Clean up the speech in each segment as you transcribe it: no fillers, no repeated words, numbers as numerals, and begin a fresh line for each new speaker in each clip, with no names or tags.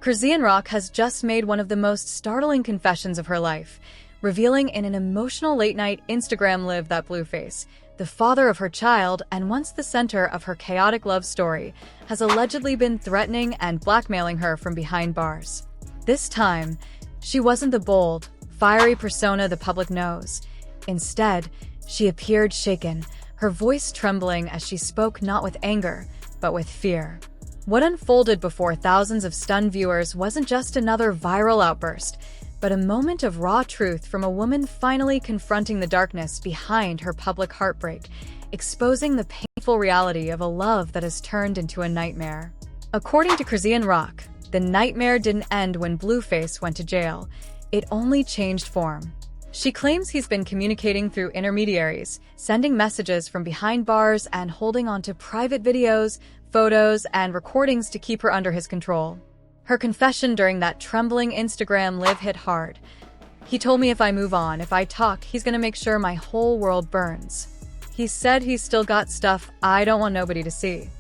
Chrisean Rock has just made one of the most startling confessions of her life, revealing in an emotional late-night Instagram live that Blueface, the father of her child and once the center of her chaotic love story, has allegedly been threatening and blackmailing her from behind bars. This time, she wasn't the bold, fiery persona the public knows. Instead, she appeared shaken, her voice trembling as she spoke not with anger, but with fear. What unfolded before thousands of stunned viewers wasn't just another viral outburst, but a moment of raw truth from a woman finally confronting the darkness behind her public heartbreak, exposing the painful reality of a love that has turned into a nightmare. According to Chrisean Rock, the nightmare didn't end when Blueface went to jail. It only changed form. She claims he's been communicating through intermediaries, sending messages from behind bars and holding onto private videos, photos, and recordings to keep her under his control. Her confession during that trembling Instagram live hit hard. He told me if I move on, if I talk, he's gonna make sure my whole world burns. He said he's still got stuff I don't want nobody to see.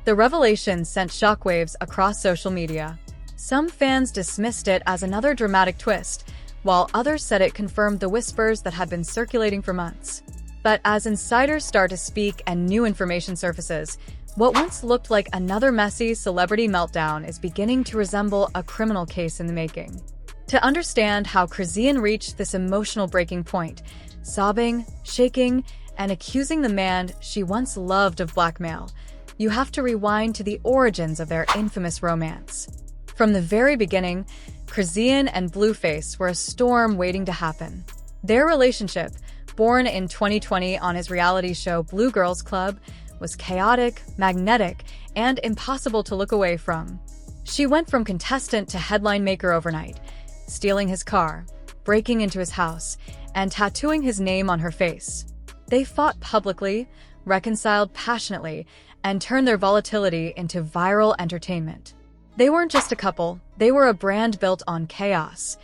The revelation sent shockwaves across social media. Some fans dismissed it as another dramatic twist, while others said it confirmed the whispers that had been circulating for months. But as insiders start to speak and new information surfaces, what once looked like another messy celebrity meltdown is beginning to resemble a criminal case in the making. To understand how Chrisean reached this emotional breaking point, sobbing, shaking, and accusing the man she once loved of blackmail, you have to rewind to the origins of their infamous romance. From the very beginning, Chrisean and Blueface were a storm waiting to happen. Their relationship, born in 2020 on his reality show Blue Girls Club, was chaotic, magnetic, and impossible to look away from. She went from contestant to headline maker overnight, stealing his car, breaking into his house, and tattooing his name on her face. They fought publicly, reconciled passionately, and turned their volatility into viral entertainment. They weren't just a couple, they were a brand built on chaos.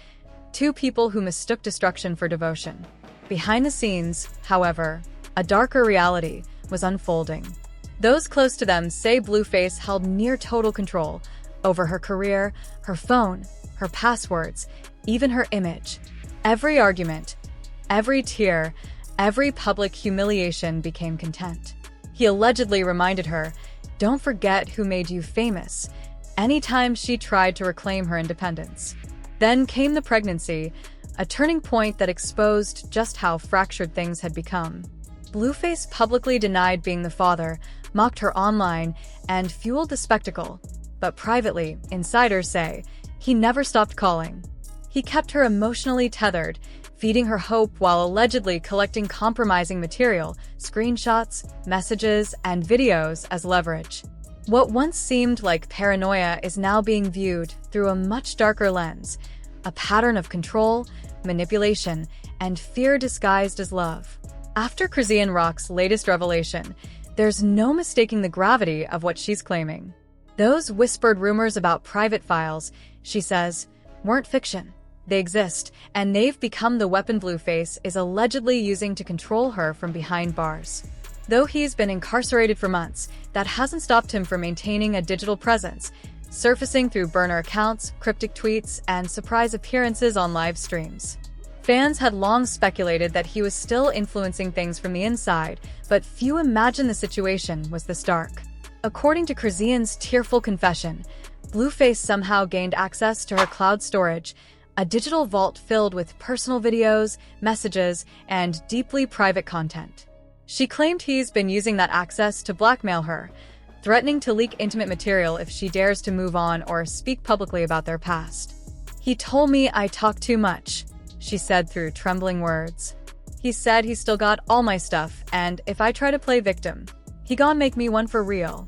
Two people who mistook destruction for devotion. Behind the scenes, however, a darker reality was unfolding. Those close to them say Blueface held near total control over her career, her phone, her passwords, even her image. Every argument, every tear, every public humiliation became content. He allegedly reminded her, "Don't forget who made you famous," anytime she tried to reclaim her independence. Then came the pregnancy, a turning point that exposed just how fractured things had become. Blueface publicly denied being the father, mocked her online, and fueled the spectacle. But privately, insiders say, he never stopped calling. He kept her emotionally tethered, feeding her hope while allegedly collecting compromising material, screenshots, messages, and videos as leverage. What once seemed like paranoia is now being viewed through a much darker lens, a pattern of control, manipulation, and fear disguised as love. After Chrisean Rock's latest revelation, there's no mistaking the gravity of what she's claiming. Those whispered rumors about private files, she says, weren't fiction. They exist, and they've become the weapon Blueface is allegedly using to control her from behind bars. Though he's been incarcerated for months, that hasn't stopped him from maintaining a digital presence, surfacing through burner accounts, cryptic tweets, and surprise appearances on live streams. Fans had long speculated that he was still influencing things from the inside, but few imagined the situation was this dark. According to Chrisean's tearful confession, Blueface somehow gained access to her cloud storage, a digital vault filled with personal videos, messages, and deeply private content. She claimed he's been using that access to blackmail her, threatening to leak intimate material if she dares to move on or speak publicly about their past. "He told me I talk too much," she said through trembling words. "He said he still got all my stuff, and if I try to play victim, he gon' make me one for real."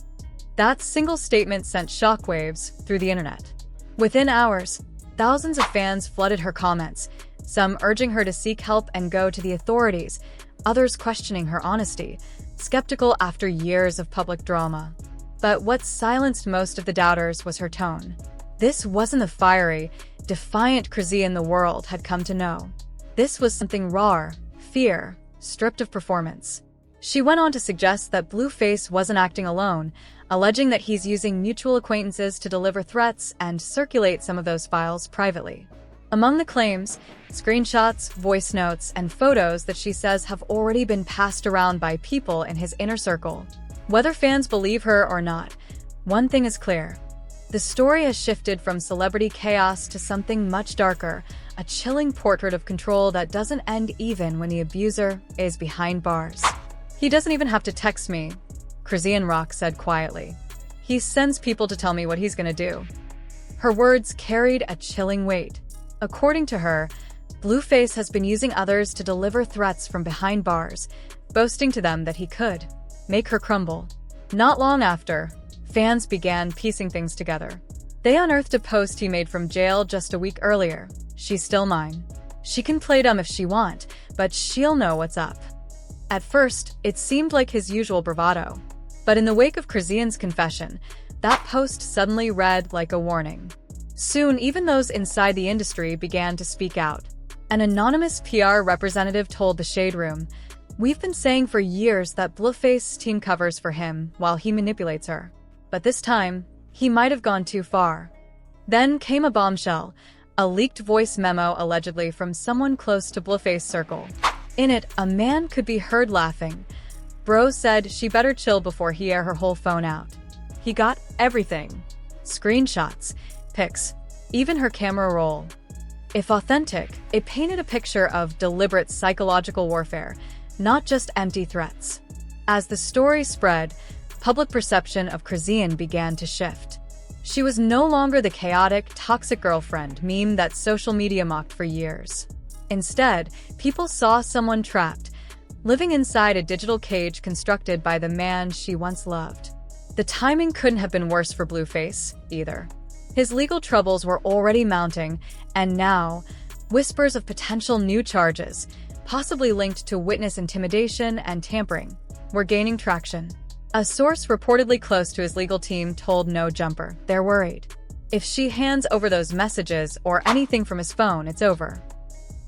That single statement sent shockwaves through the internet. Within hours, thousands of fans flooded her comments, some urging her to seek help and go to the authorities, others questioning her honesty, skeptical after years of public drama. But what silenced most of the doubters was her tone. This wasn't the fiery, defiant Chrisean the world had come to know. This was something raw, fear, stripped of performance. She went on to suggest that Blueface wasn't acting alone, alleging that he's using mutual acquaintances to deliver threats and circulate some of those files privately. Among the claims, screenshots, voice notes, and photos that she says have already been passed around by people in his inner circle. Whether fans believe her or not, one thing is clear. The story has shifted from celebrity chaos to something much darker, a chilling portrait of control that doesn't end even when the abuser is behind bars. "He doesn't even have to text me," Chrisean Rock said quietly. "He sends people to tell me what he's gonna do." Her words carried a chilling weight. According to her, Blueface has been using others to deliver threats from behind bars, boasting to them that he could make her crumble. Not long after, fans began piecing things together. They unearthed a post he made from jail just a week earlier. "She's still mine. She can play dumb if she want, but she'll know what's up." At first, it seemed like his usual bravado. But in the wake of Chrisean's confession, that post suddenly read like a warning. Soon, even those inside the industry began to speak out. An anonymous PR representative told the Shade Room, "We've been saying for years that Blueface team covers for him while he manipulates her. But this time, he might have gone too far." Then came a bombshell, a leaked voice memo allegedly from someone close to Blueface's circle. In it, a man could be heard laughing. Bro said she better chill before he air her whole phone out. He got everything. Screenshots, pics, even her camera roll. If authentic, it painted a picture of deliberate psychological warfare, not just empty threats. As the story spread, public perception of Chrisean began to shift. She was no longer the chaotic, toxic girlfriend meme that social media mocked for years. Instead, people saw someone trapped, living inside a digital cage constructed by the man she once loved. The timing couldn't have been worse for Blueface, either. His legal troubles were already mounting, and now, whispers of potential new charges, possibly linked to witness intimidation and tampering, were gaining traction. A source reportedly close to his legal team told No Jumper they're worried. If she hands over those messages or anything from his phone, it's over.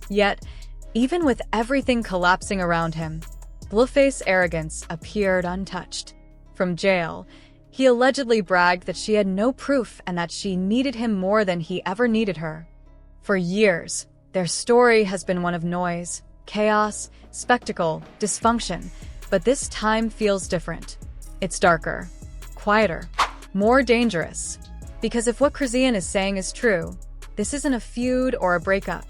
Yet, even with everything collapsing around him, Blueface's arrogance appeared untouched. From jail, he allegedly bragged that she had no proof and that she needed him more than he ever needed her. For years, their story has been one of noise, chaos, spectacle, dysfunction, but this time feels different. It's darker, quieter, more dangerous. Because if what Chrisean is saying is true, this isn't a feud or a breakup.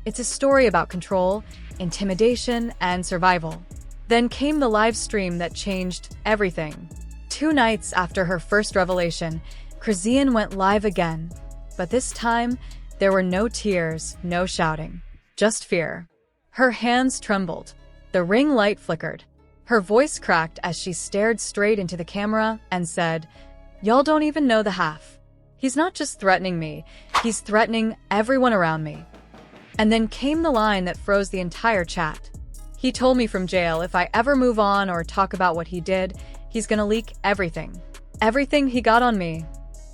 It's a story about control, intimidation, and survival. Then came the live stream that changed everything. 2 nights after her first revelation, Chrisean went live again. But this time, there were no tears, no shouting, just fear. Her hands trembled. The ring light flickered. Her voice cracked as she stared straight into the camera and said, "Y'all don't even know the half. He's not just threatening me, he's threatening everyone around me." And then came the line that froze the entire chat. "He told me from jail if I ever move on or talk about what he did, he's gonna leak everything. Everything he got on me."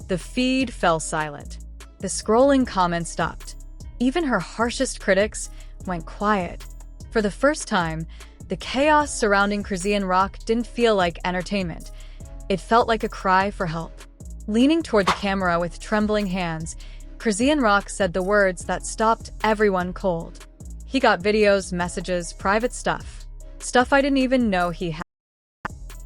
The feed fell silent. The scrolling comments stopped. Even her harshest critics went quiet. For the first time, the chaos surrounding Chrisean Rock didn't feel like entertainment. It felt like a cry for help. Leaning toward the camera with trembling hands, Chrisean Rock said the words that stopped everyone cold. "He got videos, messages, private stuff. Stuff I didn't even know he had."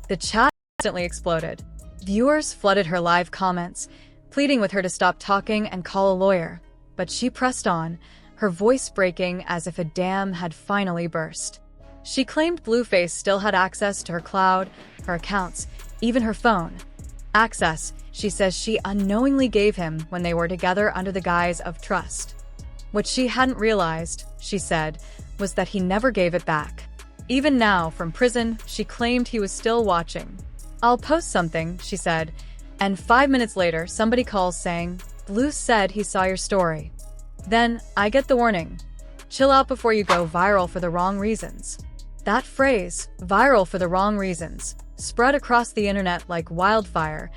The chat instantly exploded. Viewers flooded her live comments, pleading with her to stop talking and call a lawyer. But she pressed on, her voice breaking as if a dam had finally burst. She claimed Blueface still had access to her cloud, her accounts, even her phone. Access, she says she unknowingly gave him when they were together under the guise of trust. What she hadn't realized, she said, was that he never gave it back. Even now, from prison, she claimed he was still watching. "I'll post something," she said, and 5 minutes later somebody calls saying, "Blue said he saw your story." Then, I get the warning. "Chill out before you go viral for the wrong reasons." That phrase, "viral for the wrong reasons," spread across the internet like wildfire,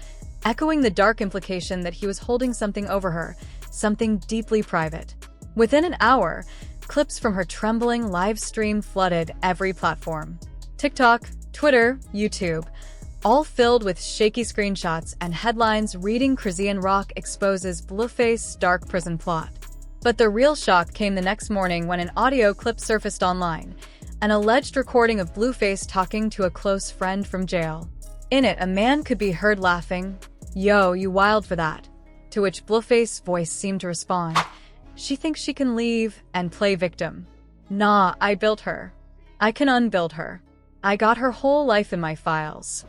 echoing the dark implication that he was holding something over her, something deeply private. Within an hour, clips from her trembling live stream flooded every platform. TikTok, Twitter, YouTube. all filled with shaky screenshots and headlines reading Chrisean Rock exposes Blueface's dark prison plot. But the real shock came the next morning when an audio clip surfaced online, an alleged recording of Blueface talking to a close friend from jail. In it, a man could be heard laughing, "Yo, you wild for that," to which Blueface's voice seemed to respond, "She thinks she can leave and play victim. Nah, I built her. I can unbuild her. I got her whole life in my files."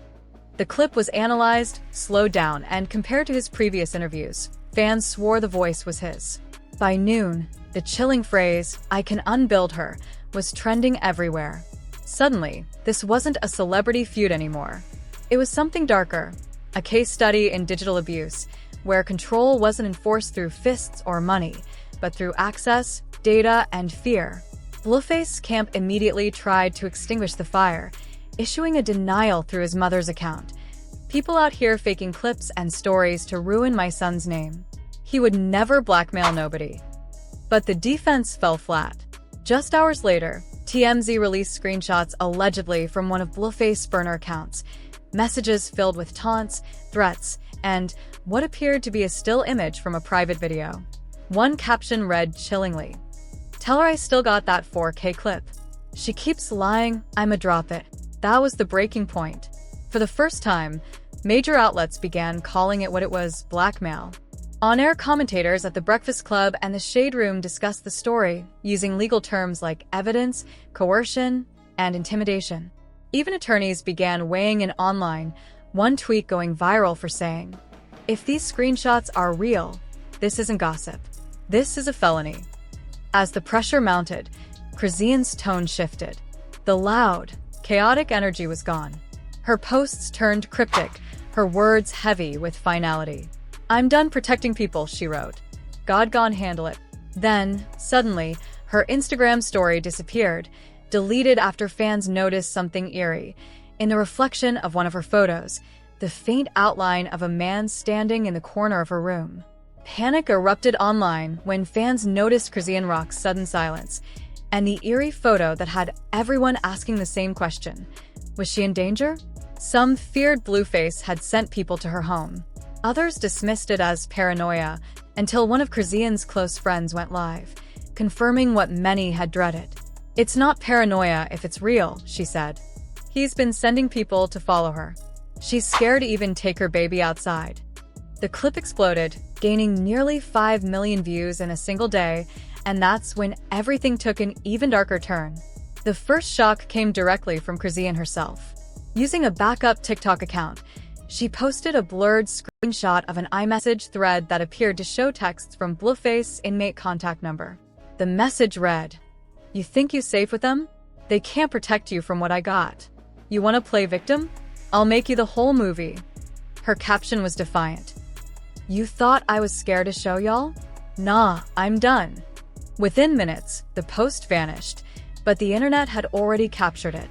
The clip was analyzed, slowed down, and compared to his previous interviews. Fans swore the voice was his. By noon, the chilling phrase, "I can unbuild her," was trending everywhere. Suddenly, this wasn't a celebrity feud anymore. It was something darker, a case study in digital abuse, where control wasn't enforced through fists or money, but through access, data, and fear. Blueface's camp immediately tried to extinguish the fire, issuing a denial through his mother's account. "People out here faking clips and stories to ruin my son's name. He would never blackmail nobody." But the defense fell flat. Just hours later, TMZ released screenshots allegedly from one of Blueface's burner accounts, messages filled with taunts, threats, and what appeared to be a still image from a private video. One caption read chillingly, "Tell her I still got that 4K clip. She keeps lying, I'ma drop it." That was the breaking point. For the first time, major outlets began calling it what it was: blackmail. On-air commentators at The Breakfast Club and The Shade Room discussed the story, using legal terms like evidence, coercion, and intimidation. Even attorneys began weighing in online, one tweet going viral for saying, "If these screenshots are real, this isn't gossip. This is a felony." As the pressure mounted, Chrisean's tone shifted. The loud, chaotic energy was gone. Her posts turned cryptic, her words heavy with finality. "I'm done protecting people," she wrote. "God gone handle it." Then, suddenly, her Instagram story disappeared, deleted after fans noticed something eerie. In the reflection of one of her photos, the faint outline of a man standing in the corner of her room. Panic erupted online when fans noticed Chrisean Rock's sudden silence, and the eerie photo that had everyone asking the same question. Was she in danger? Some feared Blueface had sent people to her home. Others dismissed it as paranoia, until one of Chrisean's close friends went live, confirming what many had dreaded. "It's not paranoia if it's real," she said. "He's been sending people to follow her. She's scared to even take her baby outside." The clip exploded, gaining nearly 5 million views in a single day, and that's when everything took an even darker turn. The first shock came directly from Chrisean herself. Using a backup TikTok account, she posted a blurred screenshot of an iMessage thread that appeared to show texts from Blueface's inmate contact number. The message read, "You think you're safe with them? They can't protect you from what I got. You want to play victim? I'll make you the whole movie." Her caption was defiant. "You thought I was scared to show y'all? Nah, I'm done." Within minutes, the post vanished, but the internet had already captured it.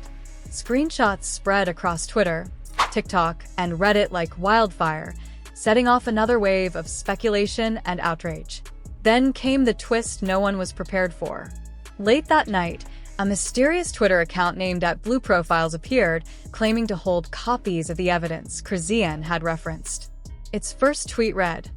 Screenshots spread across Twitter, TikTok, and Reddit like wildfire, setting off another wave of speculation and outrage. Then came the twist no one was prepared for. Late that night, a mysterious Twitter account named @BlueProfiles appeared, claiming to hold copies of the evidence Chrisean had referenced. Its first tweet read,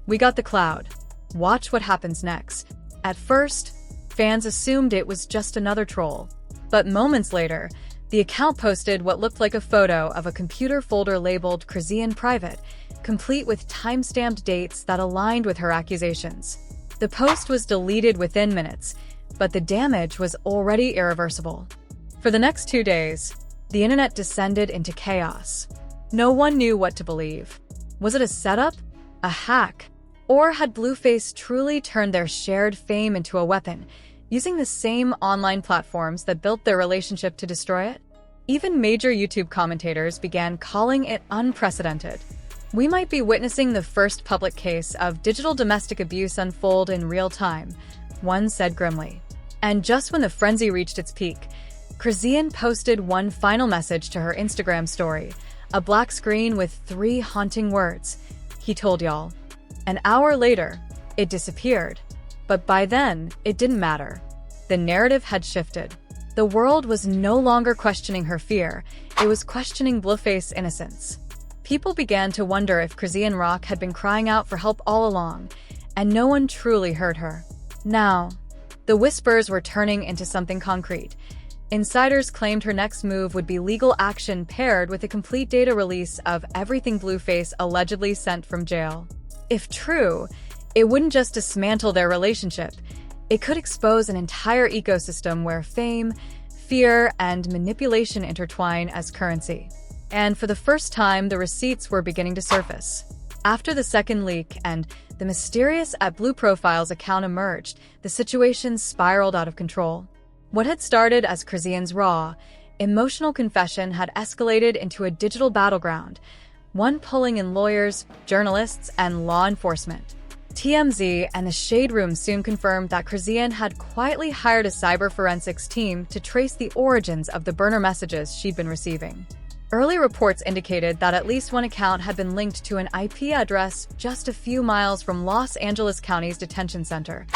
"We got the cloud. Watch what happens next." At first, fans assumed it was just another troll. But moments later, the account posted what looked like a photo of a computer folder labeled Chrisean Private, complete with time-stamped dates that aligned with her accusations. The post was deleted within minutes, but the damage was already irreversible. For the next 2 days, the internet descended into chaos. No one knew what to believe. Was it a setup? A hack? Or had Blueface truly turned their shared fame into a weapon, using the same online platforms that built their relationship to destroy it? Even major YouTube commentators began calling it unprecedented. "We might be witnessing the first public case of digital domestic abuse unfold in real time," one said grimly. And just when the frenzy reached its peak, Chrisean posted one final message to her Instagram story, a black screen with 3 haunting words. "He told y'all." An hour later, it disappeared. But by then, it didn't matter. The narrative had shifted. The world was no longer questioning her fear, it was questioning Blueface's innocence. People began to wonder if Chrisean Rock had been crying out for help all along, and no one truly heard her. Now, the whispers were turning into something concrete. Insiders claimed her next move would be legal action paired with a complete data release of everything Blueface allegedly sent from jail. If true, it wouldn't just dismantle their relationship. It could expose an entire ecosystem where fame, fear, and manipulation intertwine as currency. And for the first time, the receipts were beginning to surface. After the second leak and the mysterious @BlueProfile's account emerged, the situation spiraled out of control. What had started as Chrisean's raw, emotional confession had escalated into a digital battleground, one pulling in lawyers, journalists, and law enforcement. TMZ and the Shade Room soon confirmed that Chrisean had quietly hired a cyber forensics team to trace the origins of the burner messages she'd been receiving. Early reports indicated that at least one account had been linked to an IP address just a few miles from Los Angeles County's detention center,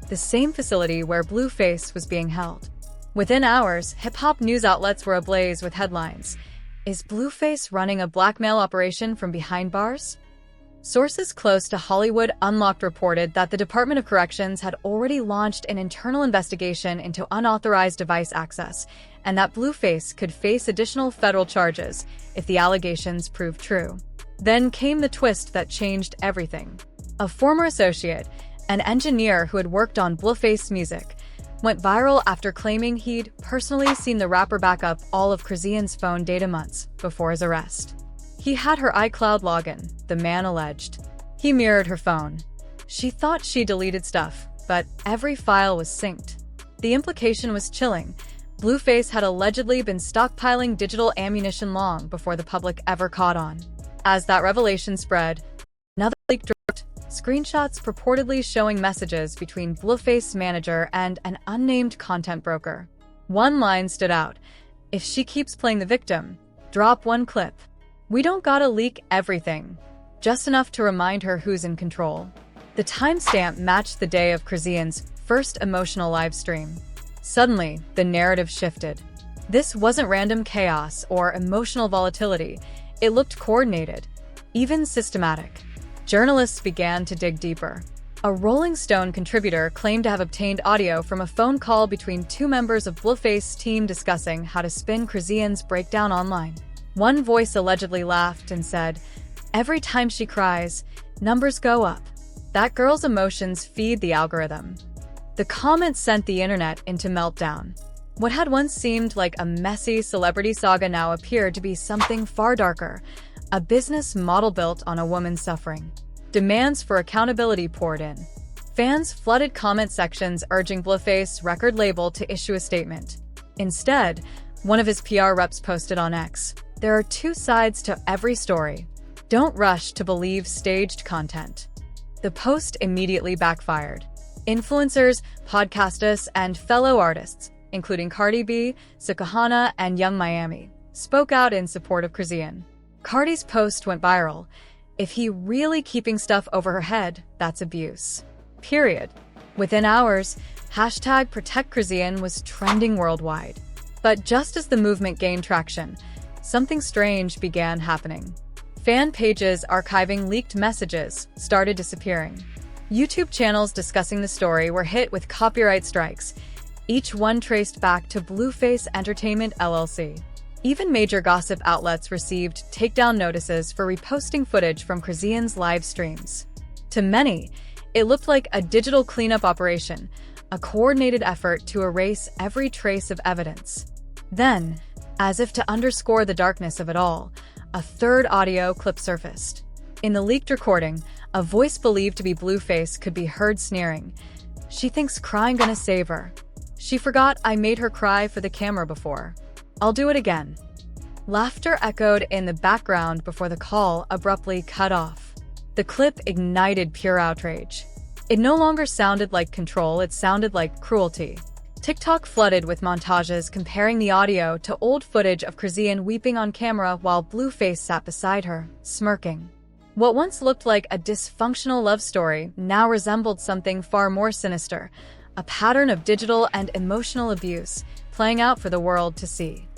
the same facility where Blueface was being held. Within hours, hip-hop news outlets were ablaze with headlines. Is Blueface running a blackmail operation from behind bars? Sources close to Hollywood Unlocked reported that the Department of Corrections had already launched an internal investigation into unauthorized device access, and that Blueface could face additional federal charges if the allegations proved true. Then came the twist that changed everything. A former associate, an engineer who had worked on Blueface music, went viral after claiming he'd personally seen the rapper back up all of Chrisean's phone data months before his arrest. He had her iCloud login, the man alleged. He mirrored her phone. She thought she deleted stuff, but every file was synced. The implication was chilling. Blueface had allegedly been stockpiling digital ammunition long before the public ever caught on. As that revelation spread, another leak dropped, screenshots purportedly showing messages between Blueface's manager and an unnamed content broker. One line stood out: "If she keeps playing the victim, drop one clip. We don't gotta leak everything, just enough to remind her who's in control." The timestamp matched the day of Chrisean's first emotional live stream. Suddenly, the narrative shifted. This wasn't random chaos or emotional volatility. It looked coordinated, even systematic. Journalists began to dig deeper. A Rolling Stone contributor claimed to have obtained audio from a phone call between two members of Blueface's team discussing how to spin Chrisean's breakdown online. One voice allegedly laughed and said, "Every time she cries, numbers go up. That girl's emotions feed the algorithm." The comment sent the internet into meltdown. What had once seemed like a messy celebrity saga now appeared to be something far darker, a business model built on a woman's suffering. Demands for accountability poured in. Fans flooded comment sections urging Blueface's record label to issue a statement. Instead, one of his PR reps posted on X, "There are two sides to every story. Don't rush to believe staged content." The post immediately backfired. Influencers, podcasters, and fellow artists, including Cardi B, Sukahana, and Young Miami, spoke out in support of Chrisean. Cardi's post went viral. "If he really keeping stuff over her head, that's abuse. Period." Within hours, #ProtectChrisean was trending worldwide. But just as the movement gained traction, something strange began happening. Fan pages archiving leaked messages started disappearing. YouTube channels discussing the story were hit with copyright strikes, each one traced back to Blueface Entertainment LLC. Even major gossip outlets received takedown notices for reposting footage from Chrisean's live streams. To many, it looked like a digital cleanup operation, a coordinated effort to erase every trace of evidence. Then, as if to underscore the darkness of it all, a third audio clip surfaced. In the leaked recording, a voice believed to be Blueface could be heard sneering. "She thinks crying gonna save her. She forgot I made her cry for the camera before. I'll do it again." Laughter echoed in the background before the call abruptly cut off. The clip ignited pure outrage. It no longer sounded like control, it sounded like cruelty. TikTok flooded with montages comparing the audio to old footage of Chrisean weeping on camera while Blueface sat beside her, smirking. What once looked like a dysfunctional love story now resembled something far more sinister, a pattern of digital and emotional abuse playing out for the world to see.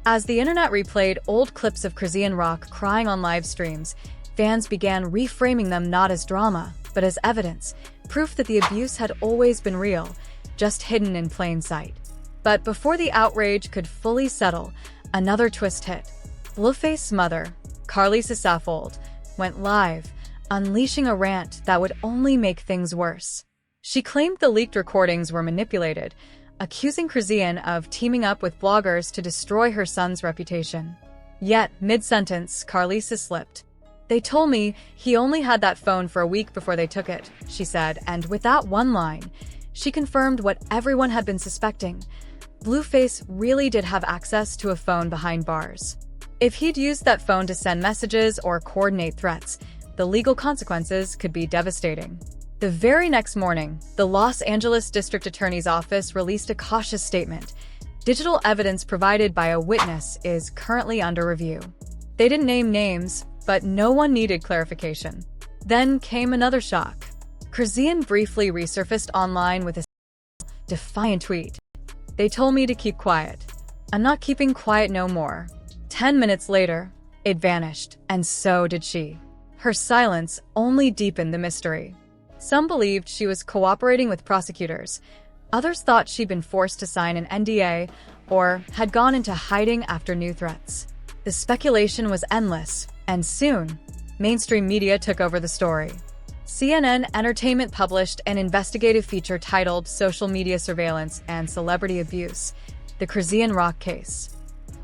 As the internet replayed old clips of Chrisean Rock crying on live streams, fans began reframing them not as drama, but as evidence, proof that the abuse had always been real, just hidden in plain sight. But before the outrage could fully settle, another twist hit. Blueface's mother, Carlisa Saffold, went live, unleashing a rant that would only make things worse. She claimed the leaked recordings were manipulated, accusing Chrisean of teaming up with bloggers to destroy her son's reputation. Yet, mid-sentence, Carlisa slipped. "They told me he only had that phone for a week before they took it," she said, and with that one line, she confirmed what everyone had been suspecting. Blueface really did have access to a phone behind bars. If he'd used that phone to send messages or coordinate threats, the legal consequences could be devastating. The very next morning, the Los Angeles District Attorney's Office released a cautious statement. Digital evidence provided by a witness is currently under review. They didn't name names, but no one needed clarification. Then came another shock. Chrisean briefly resurfaced online with a defiant tweet. "They told me to keep quiet. I'm not keeping quiet no more." 10 minutes later, it vanished, and so did she. Her silence only deepened the mystery. Some believed she was cooperating with prosecutors. Others thought she'd been forced to sign an NDA or had gone into hiding after new threats. The speculation was endless, and soon, mainstream media took over the story. CNN Entertainment published an investigative feature titled "Social Media Surveillance and Celebrity Abuse: The Chrisean Rock Case."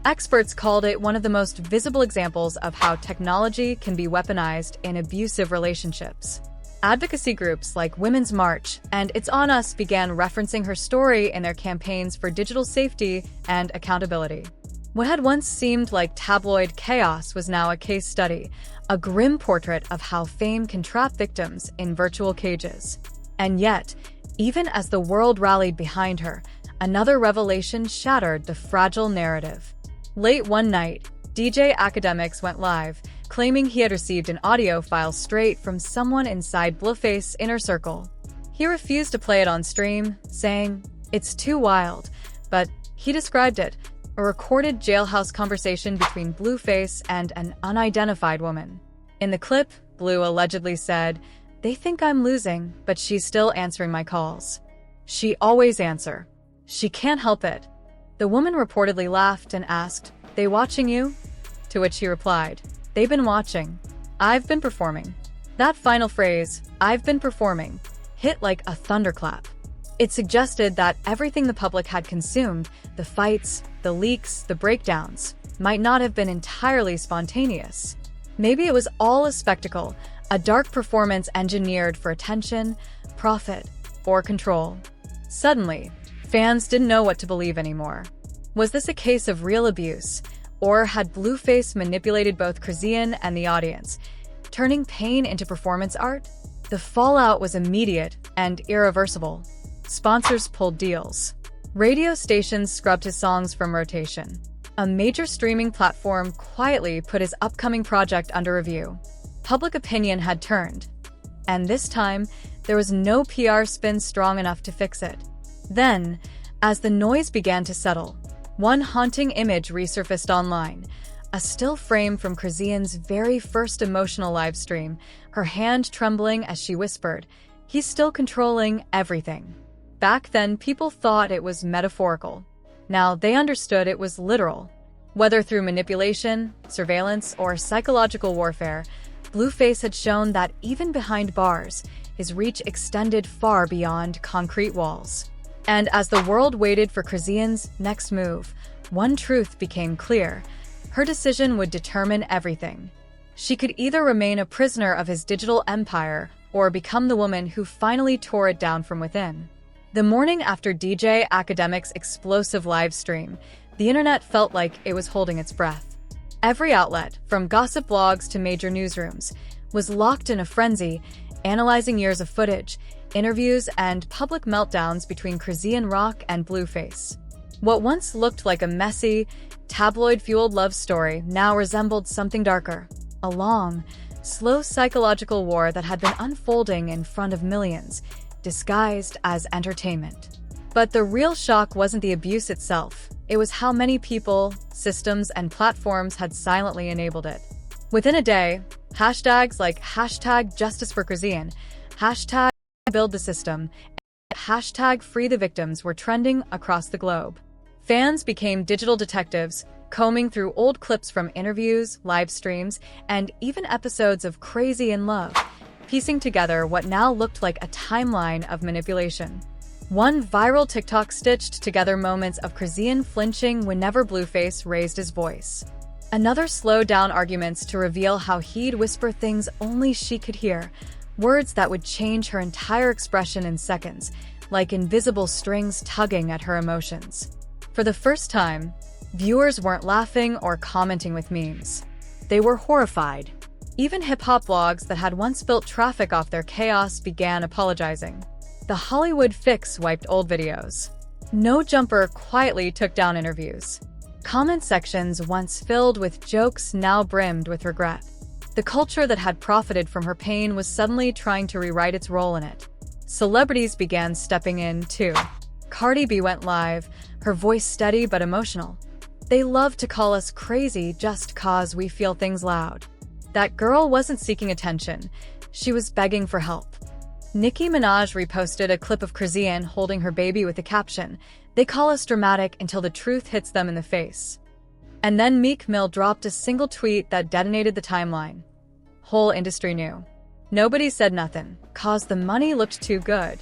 Experts called it one of the most visible examples of how technology can be weaponized in abusive relationships. Advocacy groups like Women's March and It's On Us began referencing her story in their campaigns for digital safety and accountability. What had once seemed like tabloid chaos was now a case study, a grim portrait of how fame can trap victims in virtual cages. And yet, even as the world rallied behind her, another revelation shattered the fragile narrative. Late one night, DJ Akademiks went live, claiming he had received an audio file straight from someone inside Blueface's inner circle. He refused to play it on stream, saying, "It's too wild," but he described it, a recorded jailhouse conversation between Blueface and an unidentified woman. In the clip, Blue allegedly said, "They think I'm losing, but she's still answering my calls. She always answer. She can't help it." The woman reportedly laughed and asked, "They watching you?" To which he replied, "They've been watching. I've been performing." That final phrase, "I've been performing," hit like a thunderclap. It suggested that everything the public had consumed, the fights, the leaks, the breakdowns, might not have been entirely spontaneous. Maybe it was all a spectacle, a dark performance engineered for attention, profit, or control. Suddenly, fans didn't know what to believe anymore. Was this a case of real abuse, or had Blueface manipulated both Chrisean and the audience, turning pain into performance art? The fallout was immediate and irreversible. Sponsors pulled deals. Radio stations scrubbed his songs from rotation. A major streaming platform quietly put his upcoming project under review. Public opinion had turned. And this time, there was no PR spin strong enough to fix it. Then, as the noise began to settle, one haunting image resurfaced online. A still frame from Chrisean's very first emotional live stream, her hand trembling as she whispered, "He's still controlling everything." Back then, people thought it was metaphorical. Now they understood it was literal. Whether through manipulation, surveillance, or psychological warfare, Blueface had shown that even behind bars, his reach extended far beyond concrete walls. And as the world waited for Chrisean's next move, one truth became clear. Her decision would determine everything. She could either remain a prisoner of his digital empire or become the woman who finally tore it down from within. The morning after DJ Akademiks' explosive live stream, the internet felt like it was holding its breath. Every outlet, from gossip blogs to major newsrooms, was locked in a frenzy, analyzing years of footage, interviews, and public meltdowns between Chrisean Rock and Blueface. What once looked like a messy, tabloid-fueled love story now resembled something darker, a long, slow psychological war that had been unfolding in front of millions, disguised as entertainment. But the real shock wasn't the abuse itself. It was how many people, systems, and platforms had silently enabled it. Within a day, hashtags like #JusticeForChrisean, #BuildTheSystem, and #FreeTheVictims were trending across the globe. Fans became digital detectives, combing through old clips from interviews, live streams, and even episodes of Crazy in Love, piecing together what now looked like a timeline of manipulation. One viral TikTok stitched together moments of Chrisean flinching whenever Blueface raised his voice. Another slowed down arguments to reveal how he'd whisper things only she could hear, words that would change her entire expression in seconds, like invisible strings tugging at her emotions. For the first time, viewers weren't laughing or commenting with memes. They were horrified. Even hip-hop blogs that had once built traffic off their chaos began apologizing. The Hollywood Fix wiped old videos. No Jumper quietly took down interviews. Comment sections once filled with jokes now brimmed with regret. The culture that had profited from her pain was suddenly trying to rewrite its role in it. Celebrities began stepping in, too. Cardi B went live, her voice steady but emotional. "They love to call us crazy just 'cause we feel things loud." That girl wasn't seeking attention. She was begging for help. Nicki Minaj reposted a clip of Chrisean holding her baby with the caption, "They call us dramatic until the truth hits them in the face." And then Meek Mill dropped a single tweet that detonated the timeline. Whole industry knew. Nobody said nothing, 'cause the money looked too good.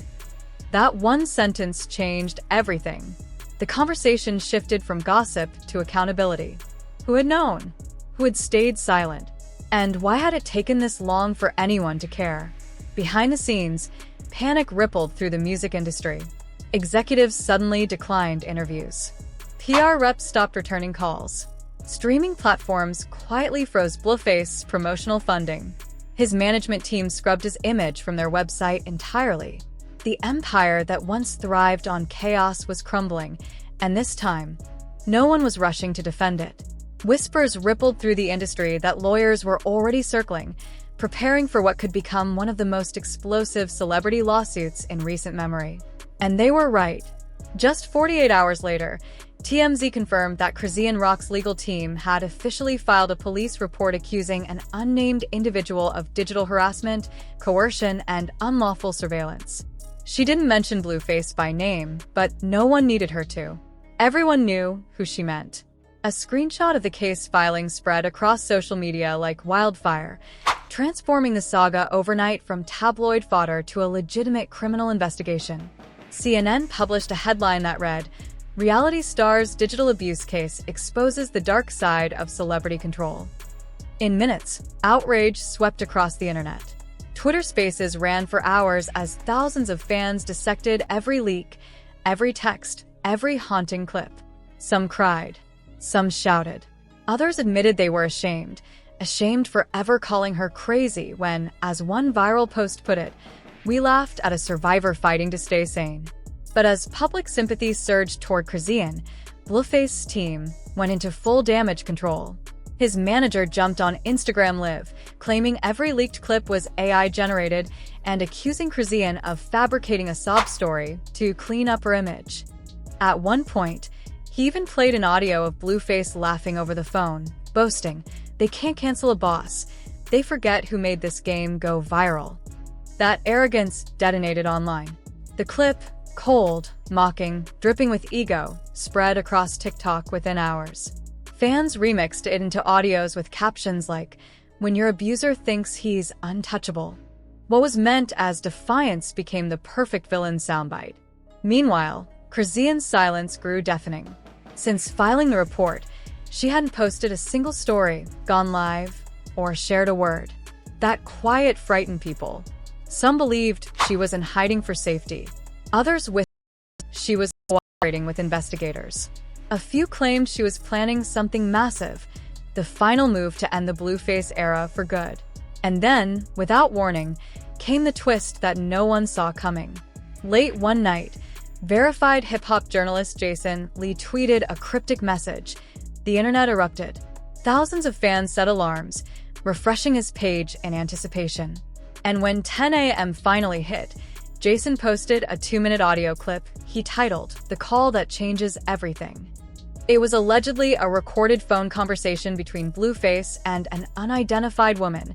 That one sentence changed everything. The conversation shifted from gossip to accountability. Who had known? Who had stayed silent? And why had it taken this long for anyone to care? Behind the scenes, panic rippled through the music industry. Executives suddenly declined interviews. PR reps stopped returning calls. Streaming platforms quietly froze Blueface's promotional funding. His management team scrubbed his image from their website entirely. The empire that once thrived on chaos was crumbling, and this time, no one was rushing to defend it. Whispers rippled through the industry that lawyers were already circling, preparing for what could become one of the most explosive celebrity lawsuits in recent memory. And they were right. Just 48 hours later, TMZ confirmed that Chrisean Rock's legal team had officially filed a police report accusing an unnamed individual of digital harassment, coercion, and unlawful surveillance. She didn't mention Blueface by name, but no one needed her to. Everyone knew who she meant. A screenshot of the case filing spread across social media like wildfire, transforming the saga overnight from tabloid fodder to a legitimate criminal investigation. CNN published a headline that read, "Reality star's digital abuse case exposes the dark side of celebrity control." In minutes, outrage swept across the internet. Twitter Spaces ran for hours as thousands of fans dissected every leak, every text, every haunting clip. Some cried. Some shouted. Others admitted they were ashamed for ever calling her crazy when, as one viral post put it, "We laughed at a survivor fighting to stay sane." But as public sympathy surged toward Chrisean, Blueface's team went into full damage control. His manager jumped on Instagram Live, claiming every leaked clip was AI-generated and accusing Chrisean of fabricating a sob story to clean up her image. At one point, he even played an audio of Blueface laughing over the phone, boasting, "They can't cancel a boss. They forget who made this game go viral." That arrogance detonated online. The clip, cold, mocking, dripping with ego, spread across TikTok within hours. Fans remixed it into audios with captions like, "When your abuser thinks he's untouchable." What was meant as defiance became the perfect villain soundbite. Meanwhile, Chrisean's silence grew deafening. Since filing the report, she hadn't posted a single story, gone live, or shared a word. That quiet frightened people. Some believed she was in hiding for safety. Others whispered she was cooperating with investigators. A few claimed she was planning something massive, the final move to end the Blueface era for good. And then, without warning, came the twist that no one saw coming. Late one night, verified hip-hop journalist Jason Lee tweeted a cryptic message. The internet erupted. Thousands of fans set alarms, refreshing his page in anticipation. And when 10 a.m. finally hit, Jason posted a 2-minute audio clip he titled "The Call That Changes Everything." It was allegedly a recorded phone conversation between Blueface and an unidentified woman,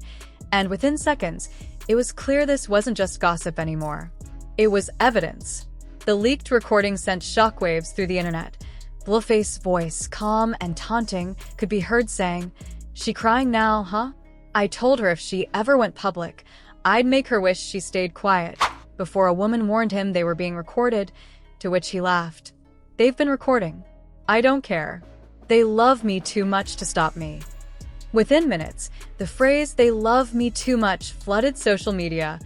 and within seconds, it was clear this wasn't just gossip anymore. It was evidence. The leaked recording sent shockwaves through the internet. Blueface's voice, calm and taunting, could be heard saying, "She crying now, huh? I told her if she ever went public, I'd make her wish she stayed quiet," before a woman warned him they were being recorded, to which he laughed. "They've been recording. I don't care. They love me too much to stop me." Within minutes, the phrase "they love me too much" flooded social media,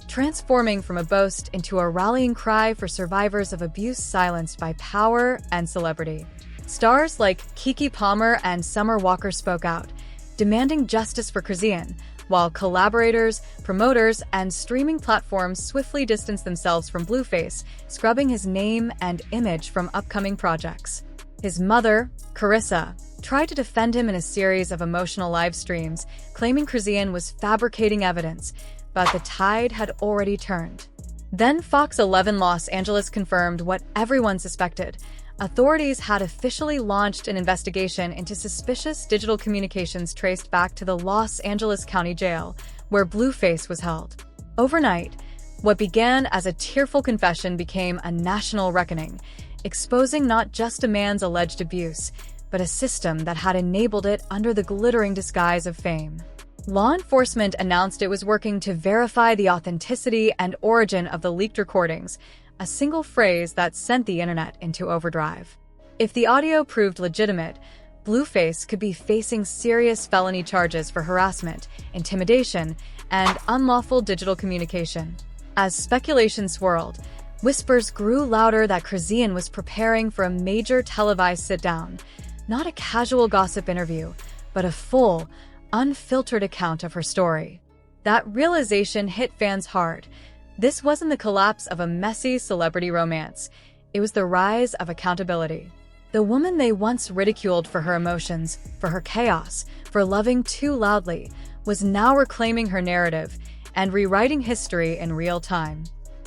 transforming from a boast into a rallying cry for survivors of abuse silenced by power and celebrity. Stars like Keke Palmer and Summer Walker spoke out, demanding justice for Chrisean, while collaborators, promoters, and streaming platforms swiftly distanced themselves from Blueface, scrubbing his name and image from upcoming projects. His mother, Carissa, tried to defend him in a series of emotional live streams, claiming Chrisean was fabricating evidence, but the tide had already turned. Then Fox 11 Los Angeles confirmed what everyone suspected. Authorities had officially launched an investigation into suspicious digital communications traced back to the Los Angeles County Jail, where Blueface was held. Overnight, what began as a tearful confession became a national reckoning, exposing not just a man's alleged abuse, but a system that had enabled it under the glittering disguise of fame. Law enforcement announced it was working to verify the authenticity and origin of the leaked recordings, a single phrase that sent the internet into overdrive. If the audio proved legitimate, Blueface could be facing serious felony charges for harassment, intimidation, and unlawful digital communication. As speculation swirled, whispers grew louder that Chrisean was preparing for a major televised sit-down, not a casual gossip interview, but a full, unfiltered account of her story. That realization hit fans hard. This wasn't the collapse of a messy celebrity romance. It was the rise of accountability. The woman they once ridiculed for her emotions, for her chaos, for loving too loudly, was now reclaiming her narrative and rewriting history in real time.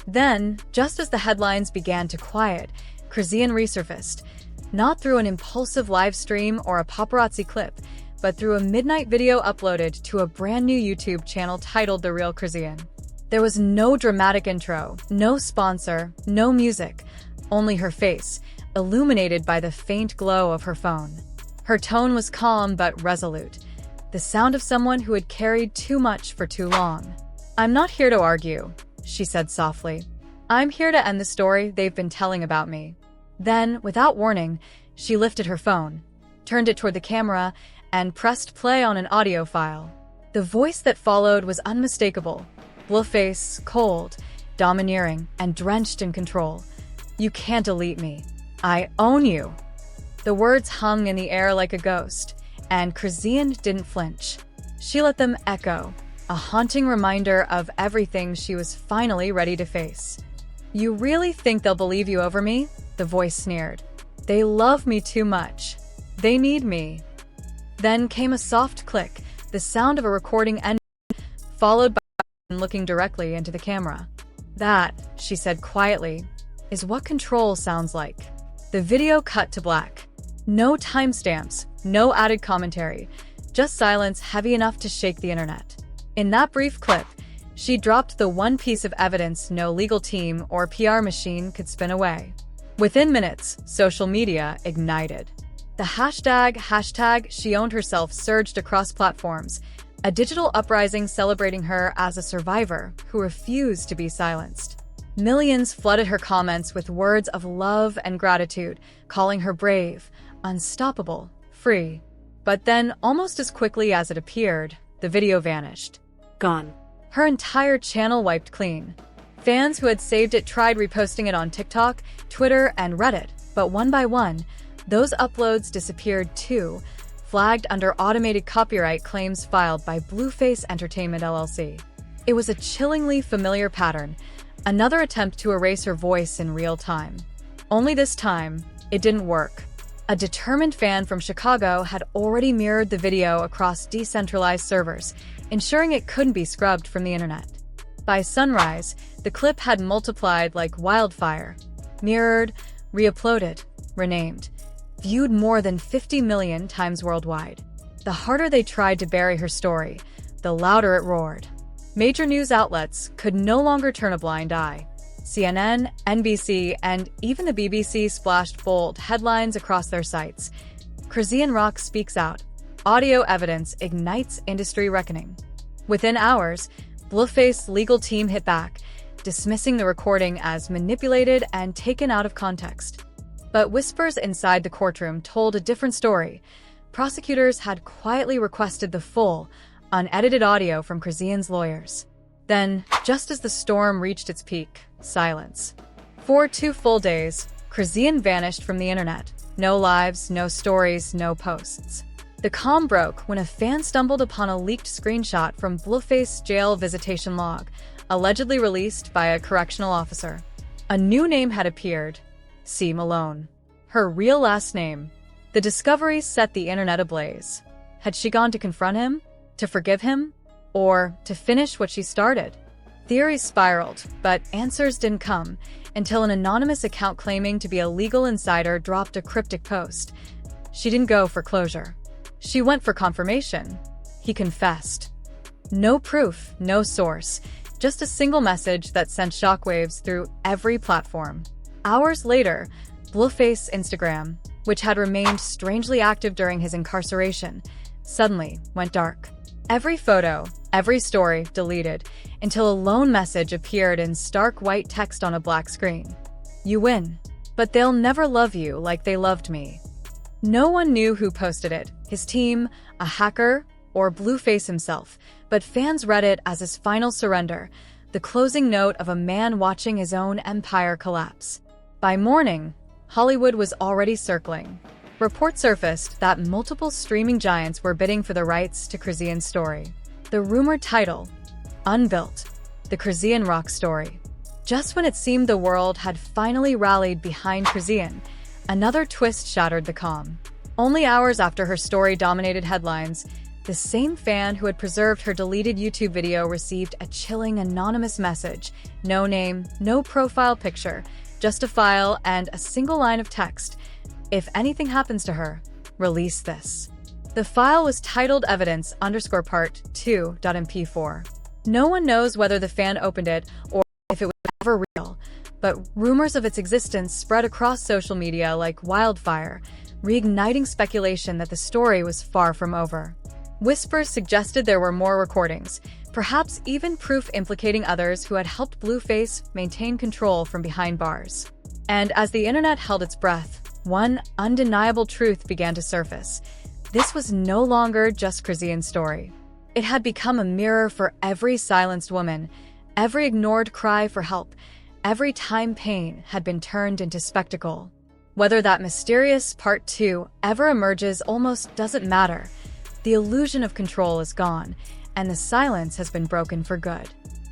Then, just as the headlines began to quiet, Chrisean resurfaced, not through an impulsive live stream or a paparazzi clip, but through a midnight video uploaded to a brand new YouTube channel titled The Real Chrisean. There was no dramatic intro, no sponsor, no music, only her face, illuminated by the faint glow of her phone. Her tone was calm but resolute, the sound of someone who had carried too much for too long. "I'm not here to argue," she said softly. "I'm here to end the story they've been telling about me." Then, without warning, she lifted her phone, turned it toward the camera, and pressed play on an audio file. The voice that followed was unmistakable. Blueface, cold, domineering, and drenched in control. "You can't delete me. I own you." The words hung in the air like a ghost, and Chrisean didn't flinch. She let them echo, a haunting reminder of everything she was finally ready to face. "You really think they'll believe you over me?" the voice sneered. "They love me too much. They need me." Then came a soft click, the sound of a recording ending, followed by looking directly into the camera. "That," she said quietly, "is what control sounds like." The video cut to black. No timestamps, no added commentary, just silence heavy enough to shake the internet. In that brief clip, she dropped the one piece of evidence no legal team or PR machine could spin away. Within minutes, social media ignited. The hashtag she owned herself surged across platforms, a digital uprising celebrating her as a survivor who refused to be silenced. Millions flooded her comments with words of love and gratitude, calling her brave, unstoppable, free. But then, almost as quickly as it appeared, the video vanished.
Gone.
Her entire channel wiped clean. Fans who had saved it tried reposting it on TikTok, Twitter, and Reddit, but one by one, those uploads disappeared too, flagged under automated copyright claims filed by Blueface Entertainment LLC. It was a chillingly familiar pattern, another attempt to erase her voice in real time. Only this time, it didn't work. A determined fan from Chicago had already mirrored the video across decentralized servers, ensuring it couldn't be scrubbed from the internet. By sunrise, the clip had multiplied like wildfire. Mirrored, re-uploaded, renamed. Viewed more than 50 million times worldwide. The harder they tried to bury her story, the louder it roared. Major news outlets could no longer turn a blind eye. CNN, NBC, and even the BBC splashed bold headlines across their sites. Chrisean Rock speaks out. Audio evidence ignites industry reckoning. Within hours, Blueface's legal team hit back, dismissing the recording as manipulated and taken out of context. But whispers inside the courtroom told a different story. Prosecutors had quietly requested the full, unedited audio from Chrisean's lawyers. Then, just as the storm reached its peak, silence. For 2 full days, Chrisean vanished from the internet. No lives, no stories, no posts. The calm broke when a fan stumbled upon a leaked screenshot from Blueface's jail visitation log, allegedly released by a correctional officer. A new name had appeared, C. Malone. Her real last name. The discovery set the internet ablaze. Had she gone to confront him? To forgive him? Or to finish what she started? Theories spiraled, but answers didn't come until an anonymous account claiming to be a legal insider dropped a cryptic post. She didn't go for closure. She went for confirmation. He confessed. No proof, no source, just a single message that sent shockwaves through every platform. Hours later, Blueface's Instagram, which had remained strangely active during his incarceration, suddenly went dark. Every photo, every story deleted, until a lone message appeared in stark white text on a black screen. You win, but they'll never love you like they loved me. No one knew who posted it, his team, a hacker, or Blueface himself, but fans read it as his final surrender, the closing note of a man watching his own empire collapse. By morning, Hollywood was already circling. Reports surfaced that multiple streaming giants were bidding for the rights to Chrisean's story. The rumored title, Unbuilt, the Chrisean Rock story. Just when it seemed the world had finally rallied behind Chrisean, another twist shattered the calm. Only hours after her story dominated headlines, the same fan who had preserved her deleted YouTube video received a chilling anonymous message. No name, no profile picture, just a file and a single line of text. If anything happens to her, release this. The file was titled evidence_part 2.mp4. No one knows whether the fan opened it or if it was ever real, but rumors of its existence spread across social media like wildfire, reigniting speculation that the story was far from over. Whispers suggested there were more recordings, perhaps even proof implicating others who had helped Blueface maintain control from behind bars. And as the internet held its breath, one undeniable truth began to surface. This was no longer just Chrisean's story. It had become a mirror for every silenced woman, every ignored cry for help, every time pain had been turned into spectacle. Whether that mysterious part 2 ever emerges almost doesn't matter. The illusion of control is gone, and the silence has been broken for good.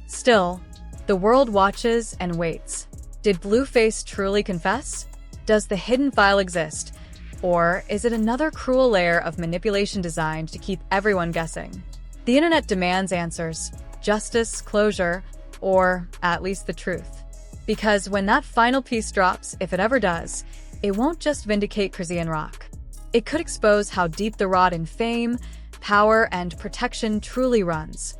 Still, the world watches and waits. Did Blueface truly confess? Does the hidden file exist? Or is it another cruel layer of manipulation designed to keep everyone guessing? The internet demands answers, justice, closure, or at least the truth. Because when that final piece drops, if it ever does, it won't just vindicate Chrisean Rock. It could expose how deep the rot in fame, power, and protection truly runs.